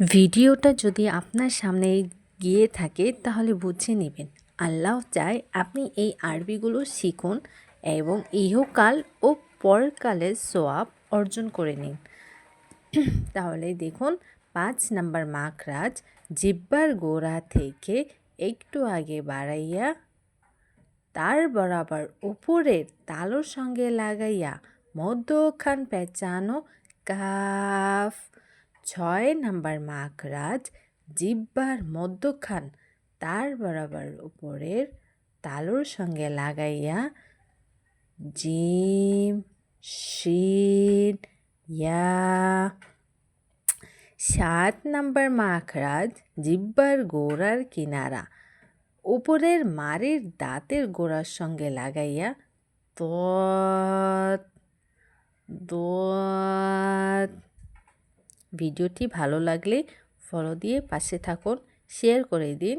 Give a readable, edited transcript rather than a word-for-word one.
ভিডিওটা যদি আপনার সামনে গিয়ে থাকে তাহলে বুঝে নেবেন আল্লাহ চায় আপনি এই আরবিগুলো শিখুন এবং ইহকাল ও পরকালের সোয়াব অর্জন করে নিন। তাহলে দেখুন 5 নম্বর মাখরাজ জিহ্বার গোড়া থেকে একটু আগে বাড়াইয়া তার বরাবর উপরের তালুর সঙ্গে লাগাইয়া মধ্যখান পেঁচানো কাফ। 6 নম্বর মাখরাজ জিহ্বার মধ্যখান তার বরাবর উপরের তালুর সঙ্গে লাগাইয়া জিম শিন ইয়া। 7 নম্বর মাখরাজ জিহ্বার গোড়ার কিনারা উপরের মাড়ির দাঁতের গোড়ার সঙ্গে লাগাইয়া তৎ দত। ভিডিওটি ভালো লাগলে ফলো দিয়ে পাশে থাকুন, শেয়ার করে দিন।